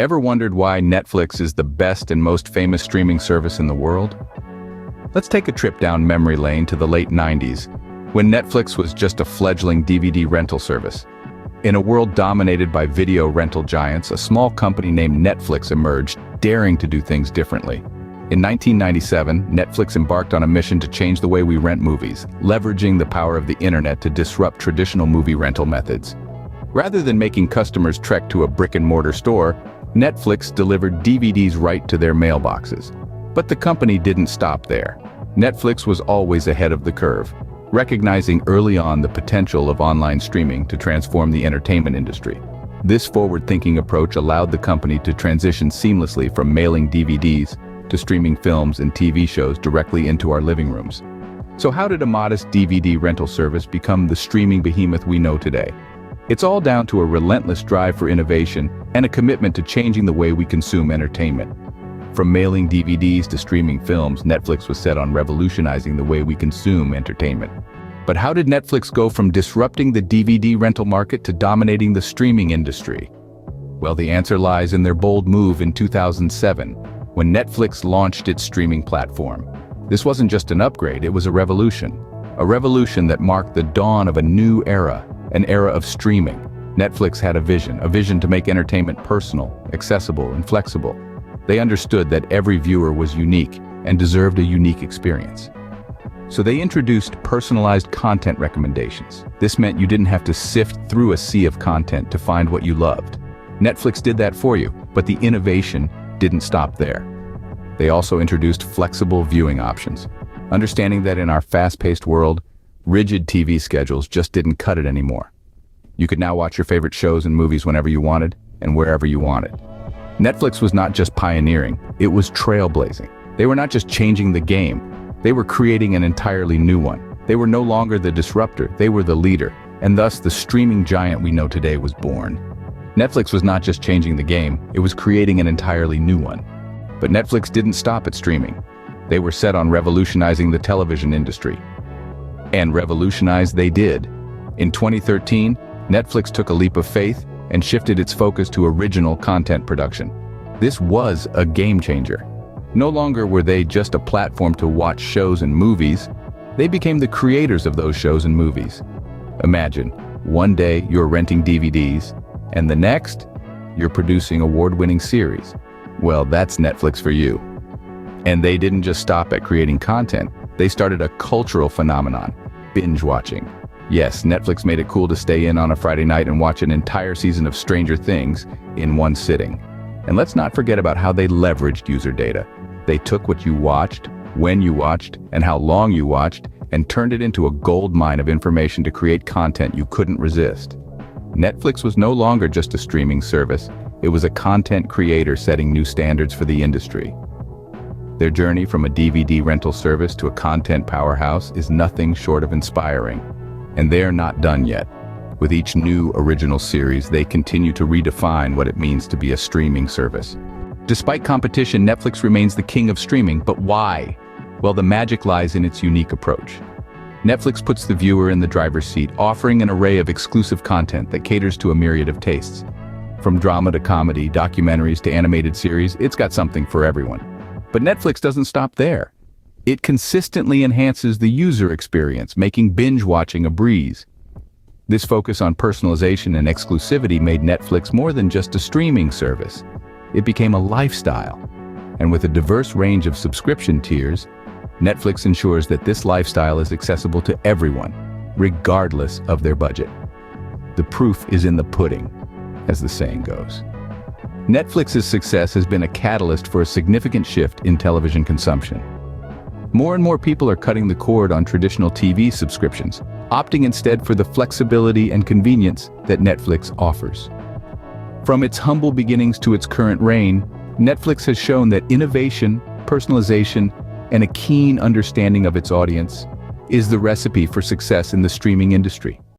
Ever wondered why Netflix is the best and most famous streaming service in the world? Let's take a trip down memory lane to the late 90s, when Netflix was just a fledgling DVD rental service. In a world dominated by video rental giants, a small company named Netflix emerged, daring to do things differently. In 1997, Netflix embarked on a mission to change the way we rent movies, leveraging the power of the internet to disrupt traditional movie rental methods. Rather than making customers trek to a brick-and-mortar store, Netflix delivered DVDs right to their mailboxes. But the company didn't stop there. Netflix was always ahead of the curve, recognizing early on the potential of online streaming to transform the entertainment industry. This forward-thinking approach allowed the company to transition seamlessly from mailing DVDs to streaming films and TV shows directly into our living rooms. So how did a modest DVD rental service become the streaming behemoth we know today? It's all down to a relentless drive for innovation and a commitment to changing the way we consume entertainment. From mailing DVDs to streaming films, Netflix was set on revolutionizing the way we consume entertainment. But how did Netflix go from disrupting the DVD rental market to dominating the streaming industry? Well, the answer lies in their bold move in 2007, when Netflix launched its streaming platform. This wasn't just an upgrade, it was a revolution that marked the dawn of a new era, an era of streaming. Netflix had a vision to make entertainment personal, accessible, and flexible. They understood that every viewer was unique and deserved a unique experience. So they introduced personalized content recommendations. This meant you didn't have to sift through a sea of content to find what you loved. Netflix did that for you, but the innovation didn't stop there. They also introduced flexible viewing options, understanding that in our fast-paced world, rigid TV schedules just didn't cut it anymore. You could now watch your favorite shows and movies whenever you wanted and wherever you wanted. Netflix was not just pioneering, it was trailblazing. They were not just changing the game, they were creating an entirely new one. They were no longer the disruptor, they were the leader, and thus the streaming giant we know today was born. Netflix was not just changing the game, it was creating an entirely new one. But Netflix didn't stop at streaming. They were set on revolutionizing the television industry. And revolutionize they did. In 2013, Netflix took a leap of faith and shifted its focus to original content production. This was a game changer. No longer were they just a platform to watch shows and movies, they became the creators of those shows and movies. Imagine, one day you're renting DVDs, and the next, you're producing award-winning series. Well, that's Netflix for you. And they didn't just stop at creating content, they started a cultural phenomenon, binge watching. Yes, Netflix made it cool to stay in on a Friday night and watch an entire season of Stranger Things in one sitting. And let's not forget about how they leveraged user data. They took what you watched, when you watched, and how long you watched, and turned it into a gold mine of information to create content you couldn't resist. Netflix was no longer just a streaming service, it was a content creator setting new standards for the industry. Their journey from a DVD rental service to a content powerhouse is nothing short of inspiring. And they're not done yet. With each new original series, they continue to redefine what it means to be a streaming service. Despite competition, Netflix remains the king of streaming, but why? Well, the magic lies in its unique approach. Netflix puts the viewer in the driver's seat, offering an array of exclusive content that caters to a myriad of tastes. From drama to comedy, documentaries to animated series, it's got something for everyone. But Netflix doesn't stop there. It consistently enhances the user experience, making binge watching a breeze. This focus on personalization and exclusivity made Netflix more than just a streaming service. It became a lifestyle. And with a diverse range of subscription tiers, Netflix ensures that this lifestyle is accessible to everyone, regardless of their budget. The proof is in the pudding, as the saying goes. Netflix's success has been a catalyst for a significant shift in television consumption. More and more people are cutting the cord on traditional TV subscriptions, opting instead for the flexibility and convenience that Netflix offers. From its humble beginnings to its current reign, Netflix has shown that innovation, personalization, and a keen understanding of its audience is the recipe for success in the streaming industry.